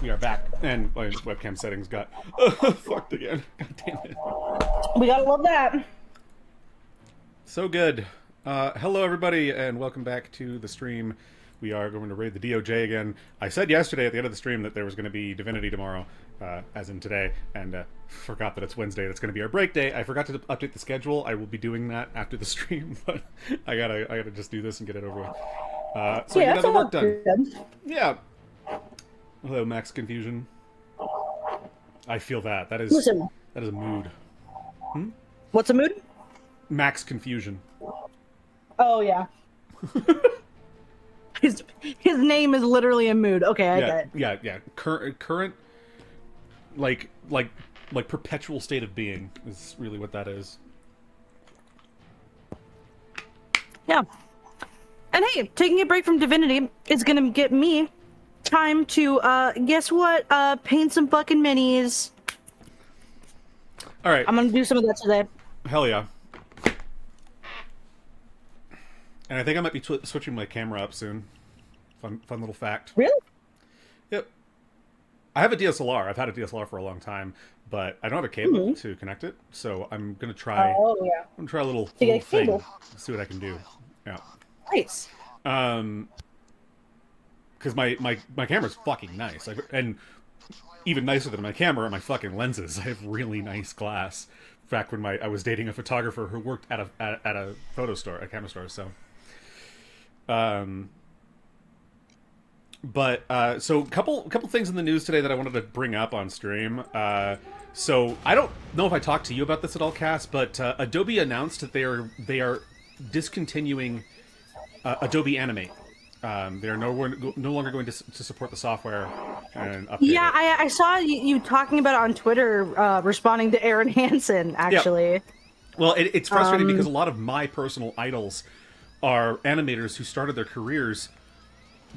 we are back, and my webcam settings got fucked again. God damn it. We gotta love that. So good. Hello, everybody, and welcome back to the stream. We are going to raid the DOJ again. I said yesterday at the end of the stream that there was going to be Divinity tomorrow, as in today, and forgot that it's Wednesday. That's going to be our break day. I forgot to update the schedule. I will be doing that after the stream, but I gotta just do this and get it over with. So Yeah, I can get the work done. good. Yeah. Hello, Max Confusion. I feel that. That is Listen. that is a mood. What's a mood? Max Confusion. Oh yeah. his name is literally a mood. Okay, I get it. Yeah. Current, like perpetual state of being is really what that is. Yeah. And hey, taking a break from Divinity is gonna get me time to guess what? Paint some fucking minis. All right. I'm gonna do some of that today. Hell yeah. And I think I might be switching my camera up soon. Fun little fact. Really? Yep. I have a DSLR. I've had a DSLR for a long time, but I don't have a cable to connect it. So I'm gonna try. Oh yeah. I'm gonna try a little get a thing. cable. See what I can do. Yeah. Nice. Because my camera's fucking nice, and even nicer than my camera are my fucking lenses. I have really nice glass. In fact, when I was dating a photographer who worked at a photo store, a camera store, so. So couple things in the news today that I wanted to bring up on stream. So I don't know if I talked to you about this at all, Cass, but Adobe announced that they are discontinuing Adobe Animate. They are no longer going to support the software and update Yeah, it. I saw you talking about it on Twitter, responding to Aaron Hansen, actually. Yeah. Well, it's frustrating because a lot of my personal idols are animators who started their careers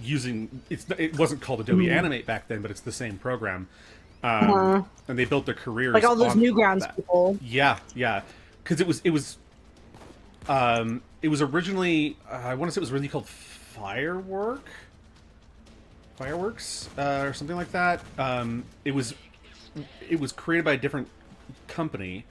using... It wasn't called Adobe Animate back then, but it's the same program. And they built their careers Like all those on Newgrounds people. Yeah. Because it was originally... I want to say it was originally called Fireworks, or something like that. It was created by a different company,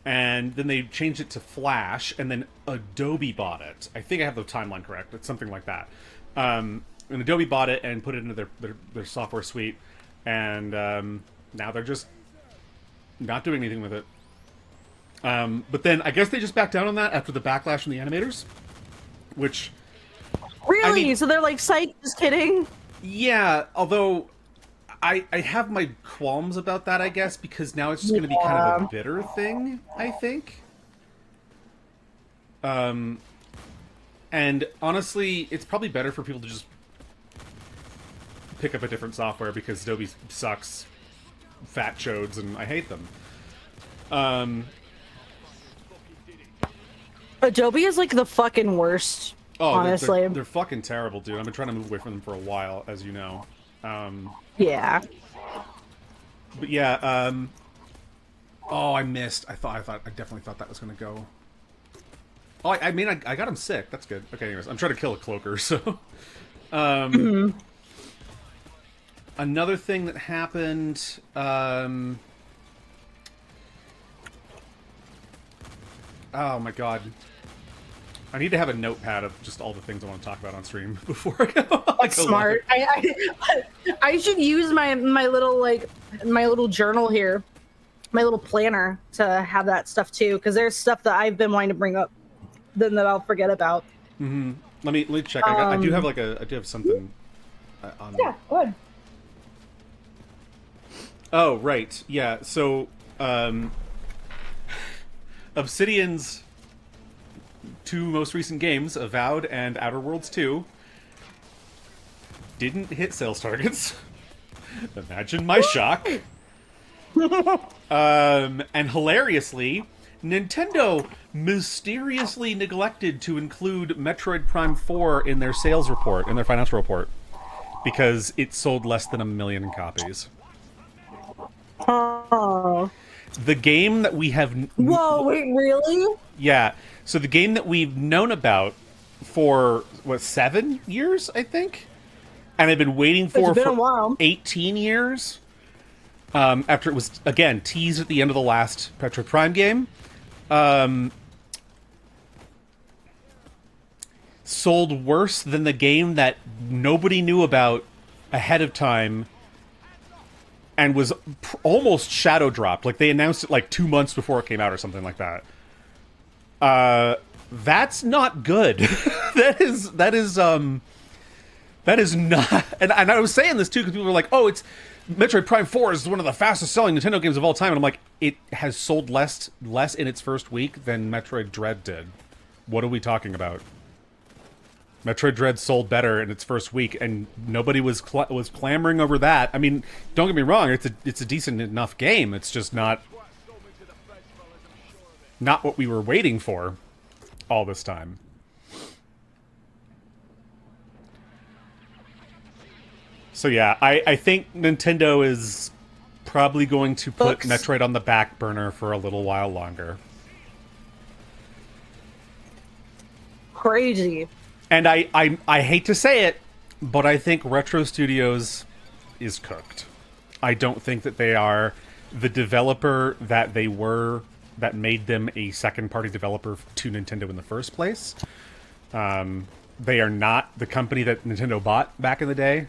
and then they changed it to Flash, and then Adobe bought it. I think I have the timeline correct. It's something like that. And Adobe bought it and put it into their software suite, and now they're just not doing anything with it. But then I guess they just backed down on that after the backlash from the animators, which... Really? I mean, so they're like, psych, just kidding? Yeah, although I have my qualms about that, I guess, because now it's just going to be kind of a bitter thing, I think. And honestly, it's probably better for people to just pick up a different software because Adobe sucks, fat chodes, and I hate them. Adobe is like the fucking worst. Oh, honestly, they're fucking terrible, dude. I've been trying to move away from them for a while, as you know. Yeah. But yeah, oh, I missed. I definitely thought that was gonna go. Oh, I mean, I got him sick. That's good. Okay, anyways, I'm trying to kill a cloaker, so. Another thing that happened, oh my god. I need to have a notepad of just all the things I want to talk about on stream before I go. That's smart. I should use my little journal here, my little planner, to have that stuff too, because there's stuff that I've been wanting to bring up, then that I'll forget about. Mm-hmm. Let me check. I do have something. On... Yeah, go ahead. Oh right, yeah. So, Obsidian's two most recent games, Avowed and Outer Worlds 2, didn't hit sales targets. Imagine my shock. And hilariously, Nintendo mysteriously neglected to include Metroid Prime 4 in their sales report, in their financial report, because it sold less than 1 million copies. Oh. The game that we have... Whoa, wait, really? Yeah. So the game that we've known about for, 7 years, I think? and I've been waiting for It's been a while. 18 years. After it was again teased at the end of the last Metroid Prime game. Sold worse than the game that nobody knew about ahead of time, and was almost shadow dropped. Like, they announced it like 2 months before it came out or something like that. That's not good. that is not. And I was saying this too because people were like, "Oh, it's Metroid Prime 4 is one of the fastest selling Nintendo games of all time," and I'm like, it has sold less in its first week than Metroid Dread did. What are we talking about? Metroid Dread sold better in its first week, and nobody was clamoring over that. I mean, don't get me wrong; it's a decent enough game. It's just not what we were waiting for all this time. So yeah, I think Nintendo is probably going to put Metroid on the back burner for a little while longer. Crazy. And I hate to say it, but I think Retro Studios is cooked. I don't think that they are the developer that they were, that made them a second-party developer to Nintendo in the first place. They are not the company that Nintendo bought back in the day.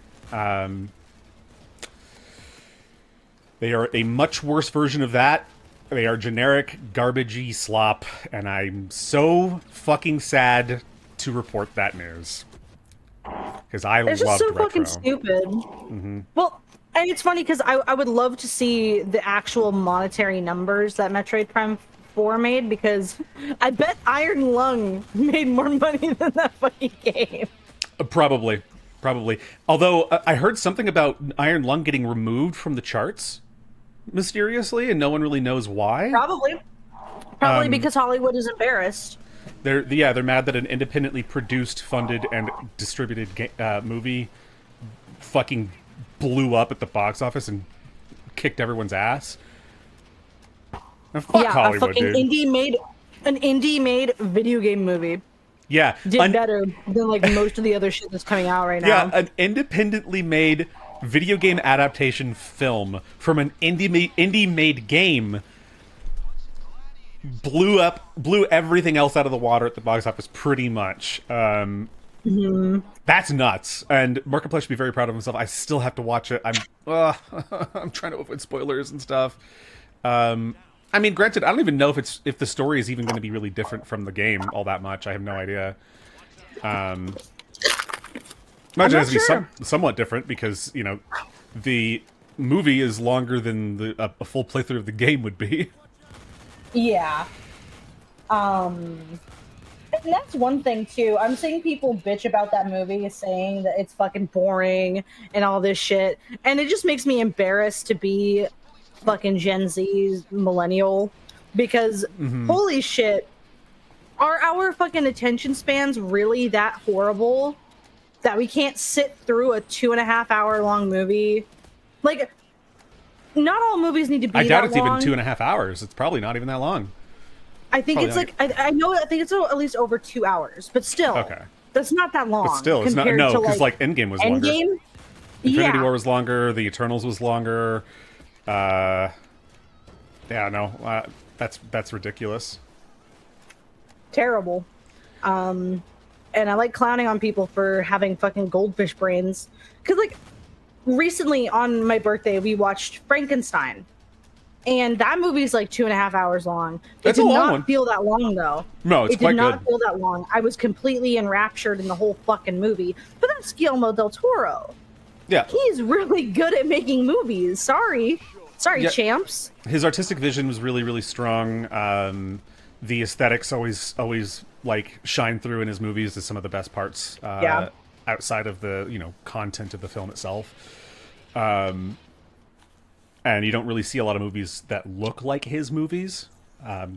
They are a much worse version of that. They are generic, garbagey slop, and I'm so fucking sad to report that news. Because I loved Retro. It's just so fucking stupid. Mm-hmm. Well, and it's funny because I would love to see the actual monetary numbers that Metroid Prime 4 made, because I bet Iron Lung made more money than that fucking game. Probably. Although, I heard something about Iron Lung getting removed from the charts mysteriously, and no one really knows why. Probably because Hollywood is embarrassed. They're mad that an independently produced, funded, and distributed movie fucking blew up at the box office and kicked everyone's ass. And fuck Hollywood, a fucking dude. indie made video game movie. Yeah, did better than like most of the other shit that's coming out right now. Yeah, an independently made video game adaptation film from an indie made game blew everything else out of the water at the box office, pretty much. That's nuts. And Markiplier should be very proud of himself. I still have to watch it. I'm trying to avoid spoilers and stuff. I mean, granted, I don't even know if the story is even going to be really different from the game all that much. I have no idea. Imagine it has to be somewhat different because, you know, the movie is longer than a full playthrough of the game would be. Yeah. And that's one thing, too. I'm seeing people bitch about that movie, saying that it's fucking boring and all this shit. And it just makes me embarrassed to be fucking Gen Z millennial, because holy shit, are our fucking attention spans really that horrible that we can't sit through a 2.5 hour long movie? Like, not all movies need to be that long. I doubt it's even 2.5 hours. It's probably not even that long. I think it's like, I think it's at least over 2 hours, but still, okay, that's not that long. But still, it's not, no, because like Endgame was longer. Infinity War was longer. The Eternals was longer. That's ridiculous. Terrible. And I like clowning on people for having fucking goldfish brains. Because, like, recently on my birthday, we watched Frankenstein. And that movie's like 2.5 hours long. It did not feel that long, though. No, it's quite good. It did not feel that long. I was completely enraptured in the whole fucking movie. But that's Guillermo del Toro. Yeah. He's really good at making movies. Sorry, champs. His artistic vision was really, really strong. The aesthetics always like shine through in his movies as some of the best parts. Outside of the content of the film itself. And you don't really see a lot of movies that look like his movies.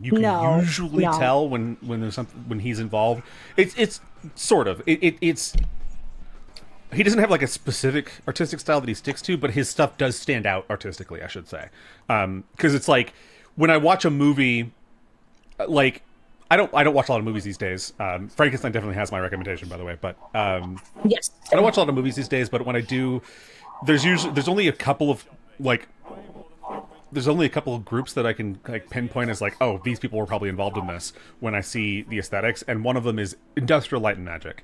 You can usually tell when there's something, when he's involved. It's sort of it's. He doesn't have like a specific artistic style that he sticks to, but his stuff does stand out artistically, I should say. Because it's like when I watch a movie, like I don't watch a lot of movies these days. Frankenstein definitely has my recommendation, by the way. But Yes. I don't watch a lot of movies these days. But when I do, there's only a couple of groups that I can like pinpoint as like, oh, these people were probably involved in this when I see the aesthetics, and one of them is Industrial Light and Magic.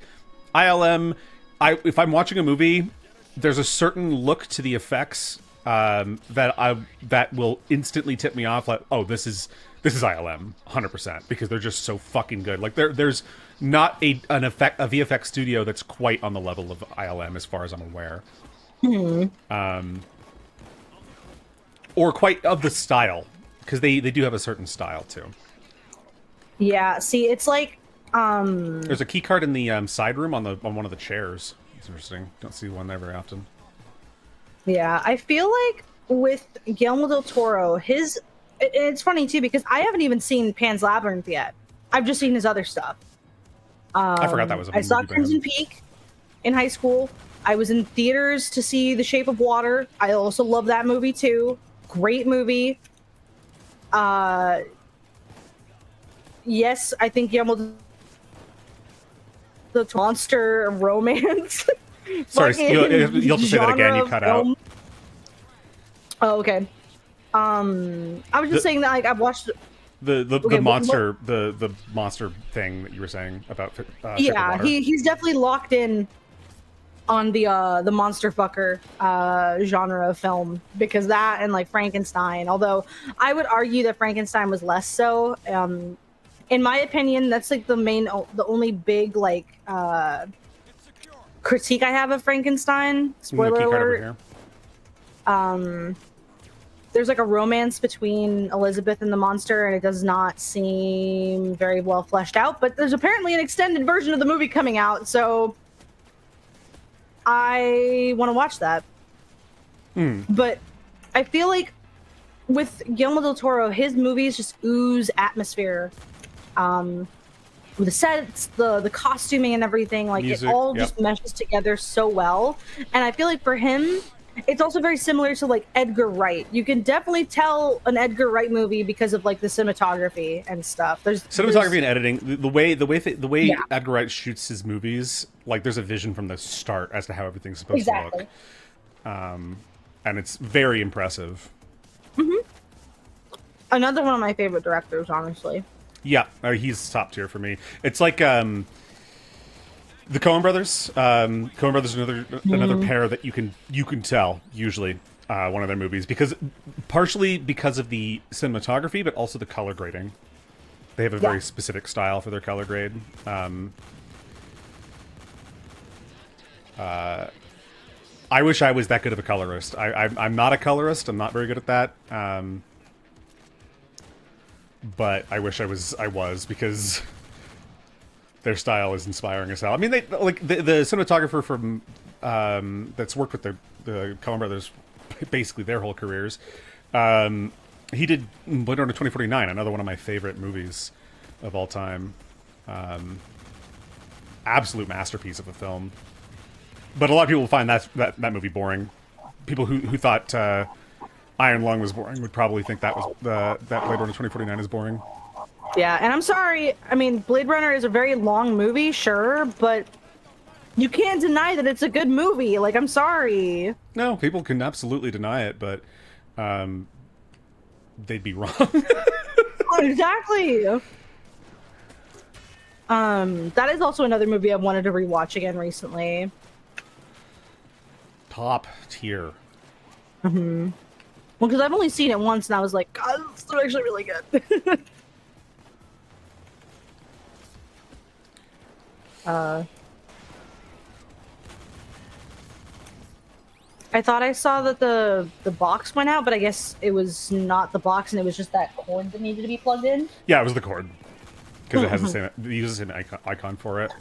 ILM. If I'm watching a movie, there's a certain look to the effects that will instantly tip me off. Like, oh, this is ILM 100%, because they're just so fucking good. Like there's not a VFX studio that's quite on the level of ILM as far as I'm aware. Or quite of the style, because they do have a certain style too. Yeah. See, it's like There's a key card in the side room on one of the chairs. It's interesting. Don't see one there very often. Yeah, I feel like with Guillermo del Toro, it's funny too because I haven't even seen Pan's Labyrinth yet. I've just seen his other stuff. I forgot that was a movie. I saw Crimson Peak in high school. I was in theaters to see The Shape of Water. I also love that movie too. Great movie. Yes, I think Guillermo the monster romance. Sorry, you'll have to say that again. You cut out. Oh, okay. I was just saying that like I've watched the monster thing that you were saying about. Yeah, he's definitely locked in on the monster fucker genre of film, because that and like Frankenstein. Although I would argue that Frankenstein was less so. In my opinion, that's like the only big like critique I have of Frankenstein. Spoiler alert. There's like a romance between Elizabeth and the monster, and it does not seem very well fleshed out. But there's apparently an extended version of the movie coming out, so I want to watch that. But I feel like with Guillermo del Toro, his movies just ooze atmosphere. With the sets, the costuming and everything, like music, it all just meshes together so well. And I feel like for him, it's also very similar to like Edgar Wright. You can definitely tell an Edgar Wright movie because of like the cinematography and stuff. There's cinematography and editing. The way Edgar Wright shoots his movies, like there's a vision from the start as to how everything's supposed to look. And it's very impressive. Another one of my favorite directors, honestly. Yeah, he's top tier for me. It's like the Coen Brothers. Coen Brothers is another pair that you can tell usually one of their movies, partially because of the cinematography, but also the color grading. They have a very specific style for their color grade. I wish I was that good of a colorist. I'm not a colorist. I'm not very good at that. But I wish I was, because their style is inspiring as hell. I mean, they like the cinematographer from that's worked with the Coen Brothers basically their whole careers. He did Blade Runner 2049, another one of my favorite movies of all time. Absolute masterpiece of a film. But a lot of people find that movie boring. People who thought Iron Lung was boring would probably think that Blade Runner 2049 is boring. Yeah, and I'm sorry. I mean, Blade Runner is a very long movie, sure, but you can't deny that it's a good movie. Like, I'm sorry. No, people can absolutely deny it, but they'd be wrong. Exactly. That is also another movie I've wanted to rewatch again recently. Top tier. Well, because I've only seen it once, and I was like, God, this is actually really good. I thought I saw that the box went out, but I guess it was not the box, and it was just that cord that needed to be plugged in. Yeah, it was the cord, because it has the same. It uses the same icon for it.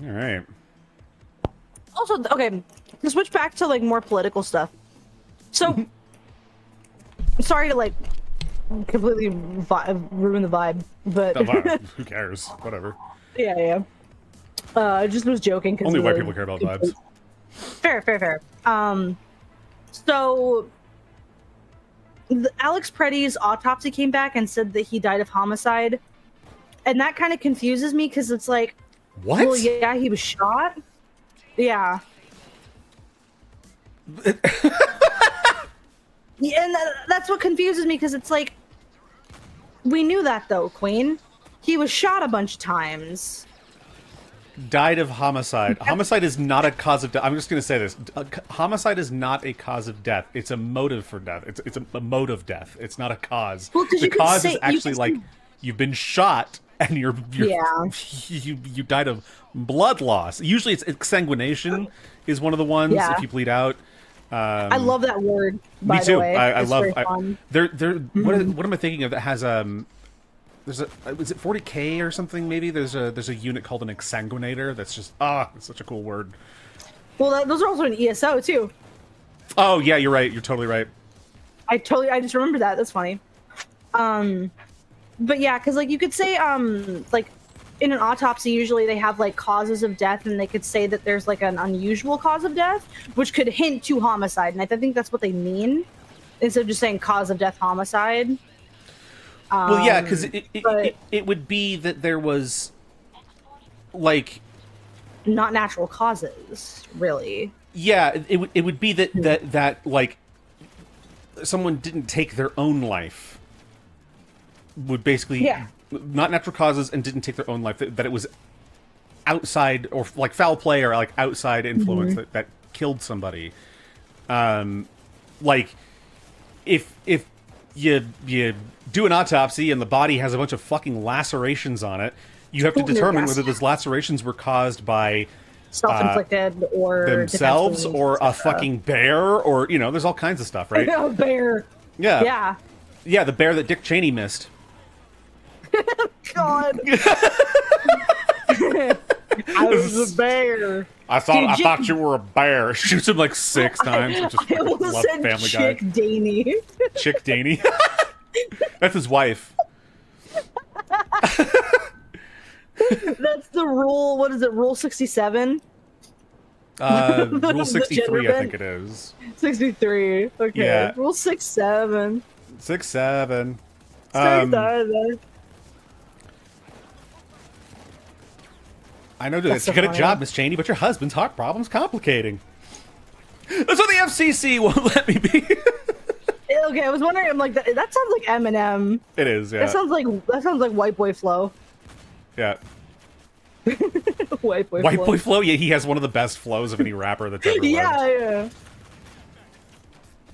All right. Also, okay, to switch back to like more political stuff. So, sorry to like completely ruin the vibe, but who cares? Whatever. Yeah. I just was joking because Only white people care about vibes. Fair. So Alex Preddy's autopsy came back and said that he died of homicide, and that kind of confuses me because it's like, What? well, yeah, he was shot. Yeah. Yeah, and that's what confuses me because it's like, we knew that though, Queen. He was shot a bunch of times. Died of homicide. Homicide is not a cause of death. I'm just going to say this. Homicide is not a cause of death. It's a motive for death. It's a mode of death. It's not a cause. Well, the cause is actually like you've been shot and you're Yeah. you died of blood loss. Usually it's exsanguination is one of the ones Yeah. if you bleed out. I love that word. By Me too. The way. I It's love. very fun. What am I thinking of that has There's a is it 40K or something? Maybe there's a unit called an exsanguinator. That's just it's such a cool word. Well, those are also an ESO too. Oh yeah, you're right. You're totally right. I just remembered that. That's funny. But yeah, because like you could say like in an autopsy usually they have like causes of death, and they could say that there's like an unusual cause of death, which could hint to homicide, and I think that's what they mean instead of just saying cause of death homicide. Well, yeah, because it would be that there was like not natural causes, really. Yeah, it would be that like someone didn't take their own life. Would basically not natural causes and didn't take their own life. That it was outside or like foul play or like outside influence that killed somebody. Like if you do an autopsy and the body has a bunch of fucking lacerations on it, you have to determine whether those lacerations were caused by self-inflicted or themselves or a fucking bear or there's all kinds of stuff, right? A bear. Yeah, the bear that Dick Cheney missed. God. I was a bear. I thought you were a bear. Shoots him like 6 times. I almost said Family Chick Guy. Daney. Chick Daney. That's his wife. That's the rule. What is it? Rule 67? Rule 63, I think it is. 63. Okay. Yeah. Rule 67. 6-7. I know that's a good job, Miss Cheney, but your husband's heart problem's complicating. That's what the FCC won't let me be. Okay, I was wondering. I'm like, that sounds like Eminem. It is, yeah. That sounds like white boy flow. Yeah. White boy flow. Yeah, he has one of the best flows of any rapper that's ever lived. Yeah.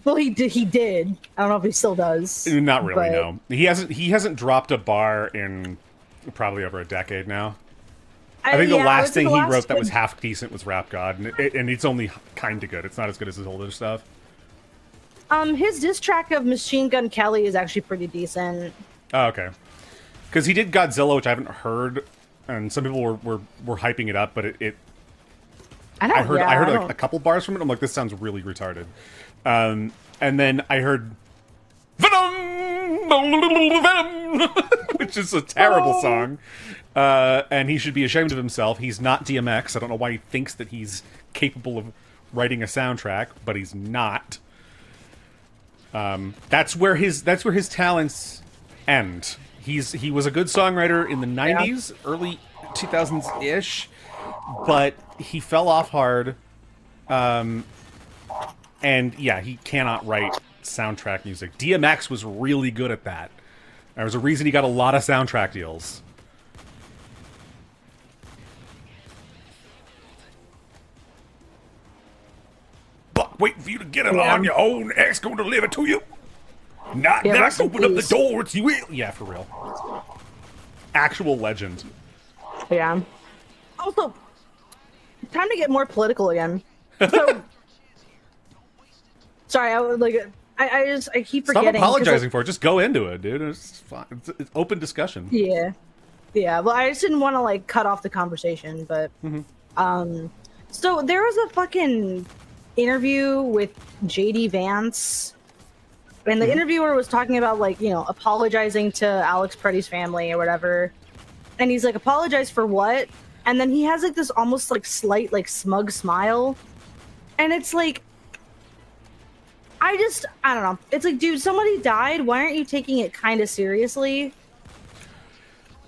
Well, he did. I don't know if he still does. Not really. No, he hasn't dropped a bar in probably over a decade now. I think the last thing he wrote that was half decent was Rap God, and it's only kind of good. It's not as good as his older stuff. His diss track of Machine Gun Kelly is actually pretty decent. Oh, okay. Because he did Godzilla, which I haven't heard, and some people were hyping it up, but I heard like a couple bars from it. I'm like, this sounds really retarded. And then I heard Venom, which is a terrible song. And he should be ashamed of himself. He's not DMX. I don't know why he thinks that he's capable of writing a soundtrack, but he's not. That's where his talents end. He was a good songwriter in the 90s, early 2000s-ish, but he fell off hard. And yeah, he cannot write soundtrack music. DMX was really good at that. There was a reason he got a lot of soundtrack deals. Buck, waiting for you to get it on your own. X going to deliver to you. Not open up the door. It's you. Yeah, for real. Actual legend. Yeah. Also, time to get more political again. So, sorry, I keep forgetting. Stop apologizing for it. Just go into it, dude. It's fine. It's open discussion. Yeah. Well, I just didn't want to cut off the conversation, but so there was a fucking interview with JD Vance, and the interviewer was talking about apologizing to Alex Preddy's family or whatever, and he's like, apologize for what? and then he has like this almost like slight like smug smile, and it's like, I don't know. It's like, dude, somebody died. Why aren't you taking it kind of seriously?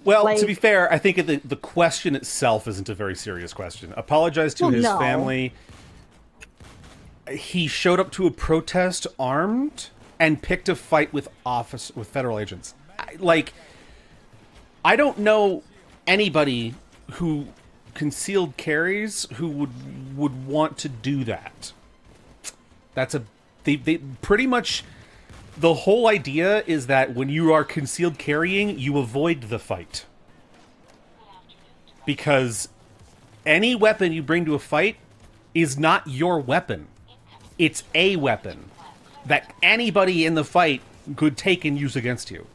Well, Like, to be fair, I think the question itself isn't a very serious question. Apologize to his family. He showed up to a protest armed and picked a fight with federal agents. I don't know anybody who concealed carries who would want to do that. They pretty much, the whole idea is that when you are concealed carrying, you avoid the fight. Because any weapon you bring to a fight is not your weapon. It's a weapon that anybody in the fight could take and use against you.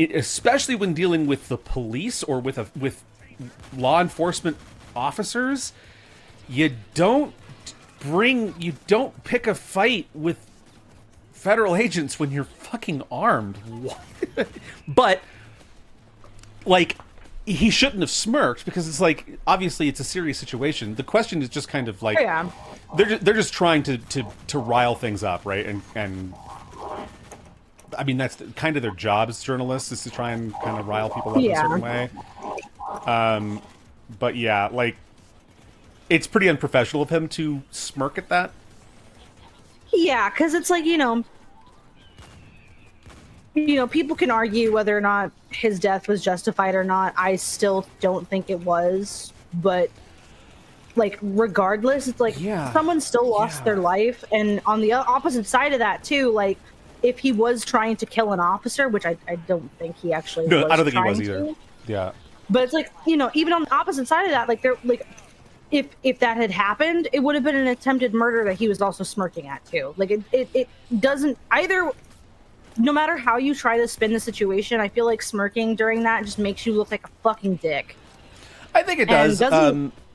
Especially when dealing with the police or with law enforcement officers, you don't pick a fight with federal agents when you're fucking armed. But like, he shouldn't have smirked, because it's like, obviously it's a serious situation. The question is just kind of like, they're just trying to rile things up, right? And I mean, that's kind of their job as journalists, is to try and kind of rile people up in a certain way. But yeah, like, it's pretty unprofessional of him to smirk at that. Yeah, because it's like, people can argue whether or not his death was justified or not. I still don't think it was, but like, regardless, it's like, someone still lost their life, and on the opposite side of that too, like, if he was trying to kill an officer, which I don't think he actually was. I don't think he was either. Yeah. But it's like, even on the opposite side of that, like, they're like, if that had happened, it would have been an attempted murder that he was also smirking at too. Like, it doesn't either. No matter how you try to spin the situation, I feel like smirking during that just makes you look like a fucking dick. I think it does.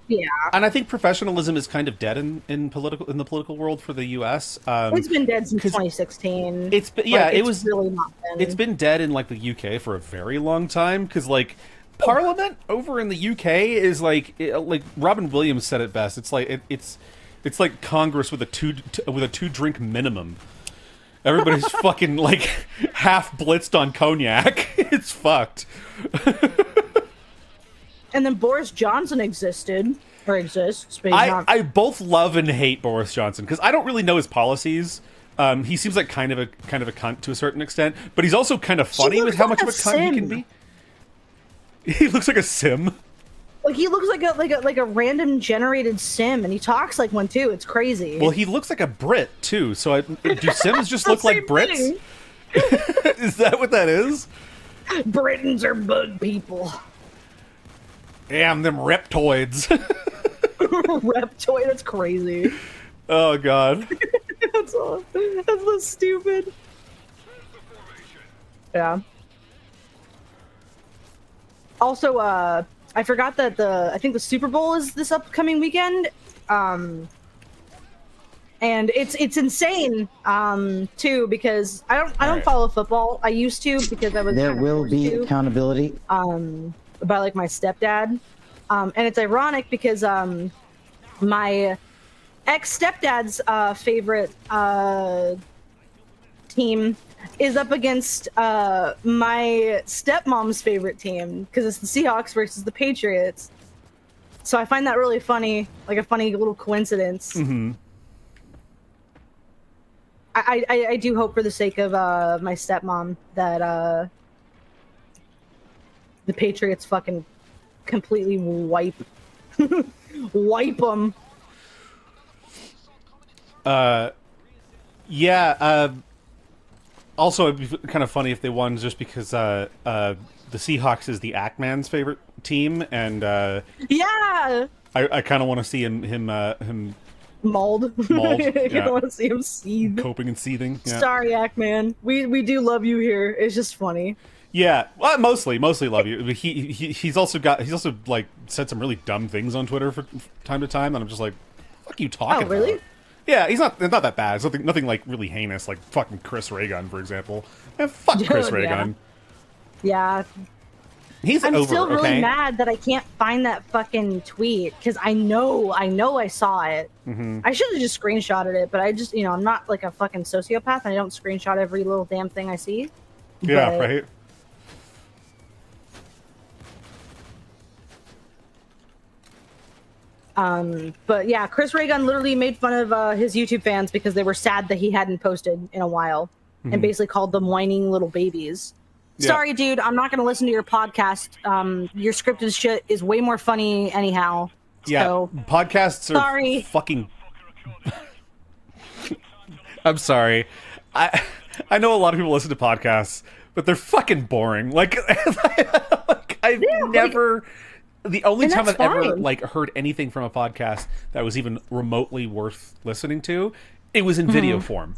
Yeah, and I think professionalism is kind of dead in the political world for the U.S. It's been dead since 2016. It's been, it was really not been. It's been dead in like the UK for a very long time, because like Parliament over in the UK is like Robin Williams said it best. It's like it's like Congress with a two drink minimum. Everybody's fucking like half blitzed on cognac. It's fucked. And then Boris Johnson exists, but I both love and hate Boris Johnson, because I don't really know his policies. He seems like kind of a cunt to a certain extent, but he's also kind of funny with how much of a cunt he can be. He looks like a sim. Like, he looks like a random generated sim, and he talks like one too. It's crazy. Well, he looks like a Brit too. So do Sims just look like Brits? Is that what that is? Britons are bug people. Damn them reptoids. Reptoid, that's crazy. Oh god. That's so stupid. Yeah. Also, I forgot that I think the Super Bowl is this upcoming weekend. And it's insane, too, because I don't follow football. I used to, because I was there will be accountability. By like my stepdad. And it's ironic because my ex-stepdad's favorite team is up against my stepmom's favorite team, because it's the Seahawks versus the Patriots. So I find that really funny, like a funny little coincidence. Mm-hmm. I do hope, for the sake of my stepmom, that the Patriots fucking completely wipe them. Yeah. Also, it'd be kind of funny if they won, just because the Seahawks is the Ackman's favorite team, and yeah, I kind of want to see him mauled. Yeah. I want to see him seethe, coping and seething. Yeah. Sorry, Ackman. We do love you here. It's just funny. Yeah, well, mostly love you. But he's also like said some really dumb things on Twitter from time to time, and I'm just like, fuck you talking about? Oh, really? Yeah, he's not that bad. It's nothing like really heinous, like fucking Chris Ray Gun, for example. Fuck Chris Ray Gun. Yeah. He's I'm over, still really okay? mad that I can't find that fucking tweet because I know I saw it. I should have just screenshotted it, but I just, I'm not like a fucking sociopath and I don't screenshot every little damn thing I see. Yeah, But, right? But yeah, Chris Ray Gun literally made fun of his YouTube fans because they were sad that he hadn't posted in a while and basically called them whining little babies. Yeah. Sorry, dude, I'm not going to listen to your podcast. Your scripted shit is way more funny anyhow. Yeah, So, podcasts are sorry. fucking... I'm sorry. I know a lot of people listen to podcasts, but they're fucking boring. Like, I've never... The only time I've ever heard anything from a podcast that was even remotely worth listening to, it was in video form.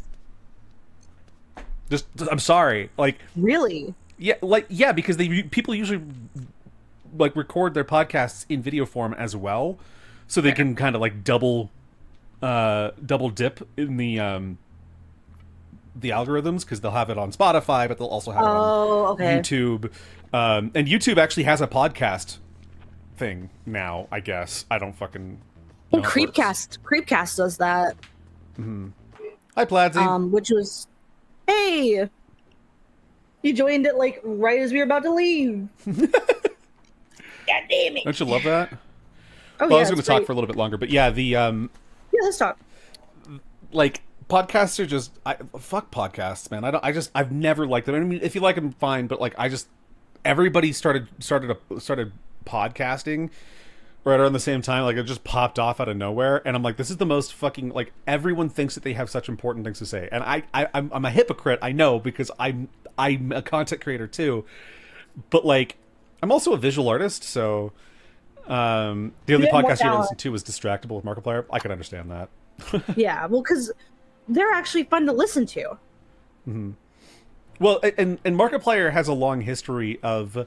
Just, I'm sorry. Like, Really? Yeah, because people usually record their podcasts in video form as well, so they can kind of double dip in the algorithms, because they'll have it on Spotify, but they'll also have it on YouTube. And YouTube actually has a podcast thing now, I guess. I don't fucking know. And Creepcast does that. Hi, Pladsy. Which was, hey, you joined it right as we were about to leave. God damn it! Don't you love that? Oh, well, I was going to talk for a little bit longer, but yeah, yeah, let's talk. Podcasts are just fuck podcasts, man. I've never liked them. I mean, if you like them, fine, but everybody started podcasting right around the same time. It just popped off out of nowhere, and I'm like, this is the most fucking everyone thinks that they have such important things to say, and I'm a hypocrite, I know, because I'm a content creator too, but I'm also a visual artist, so the only podcast you listen to is Distractable with Markiplier. I can understand that. Yeah, well, because they're actually fun to listen to. Well, and Markiplier has a long history of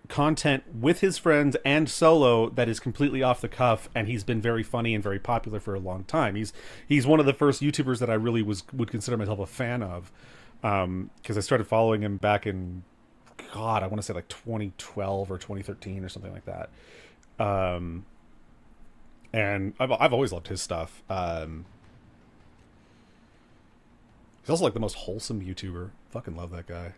content with his friends and solo that is completely off the cuff, and he's been very funny and very popular for a long time. He's one of the first YouTubers that I really would consider myself a fan of, because I started following him back in, God, I want to say 2012 or 2013 or something like that. And I've always loved his stuff. He's also the most wholesome YouTuber. Fucking love that guy.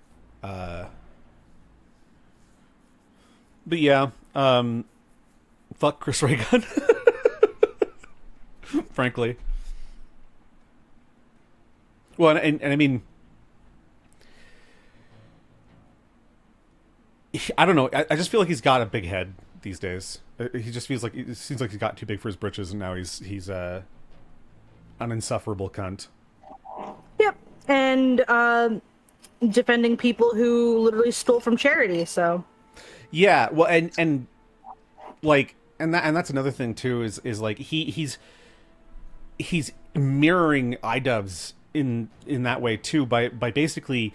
But yeah, fuck Chris Ray Gun. Frankly. Well, and I mean, I don't know. I just feel like he's got a big head these days. He just feels it seems like he's got too big for his britches, and now he's an insufferable cunt. Yep, and defending people who literally stole from charity. So. Yeah, well, and that's another thing too. Is he's mirroring iDubbbz in that way too, by basically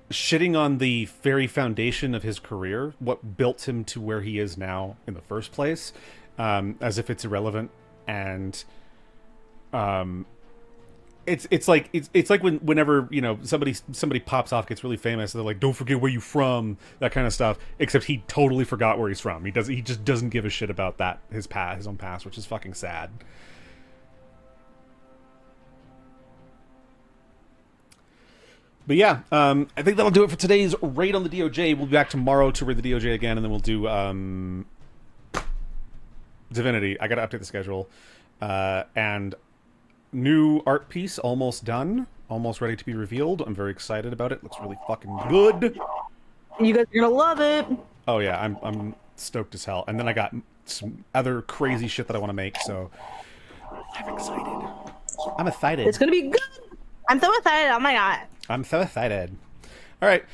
shitting on the very foundation of his career, what built him to where he is now in the first place, as if it's irrelevant. And it's like whenever somebody pops off, gets really famous, they're like, don't forget where you from, that kind of stuff, except he totally forgot where he's from. He just doesn't give a shit about that, his own past, which is fucking sad. But yeah, I think that'll do it for today's raid on the DOJ. We'll be back tomorrow to raid the DOJ again, and then we'll do Divinity. I gotta update the schedule. And new art piece almost done, almost ready to be revealed. I'm very excited about it. Looks really fucking good. You guys are gonna love it. Oh yeah, I'm stoked as hell. And then I got some other crazy shit that I want to make, so I'm excited. I'm excited. It's gonna be good. I'm so excited. Oh my god. I'm so excited. All right.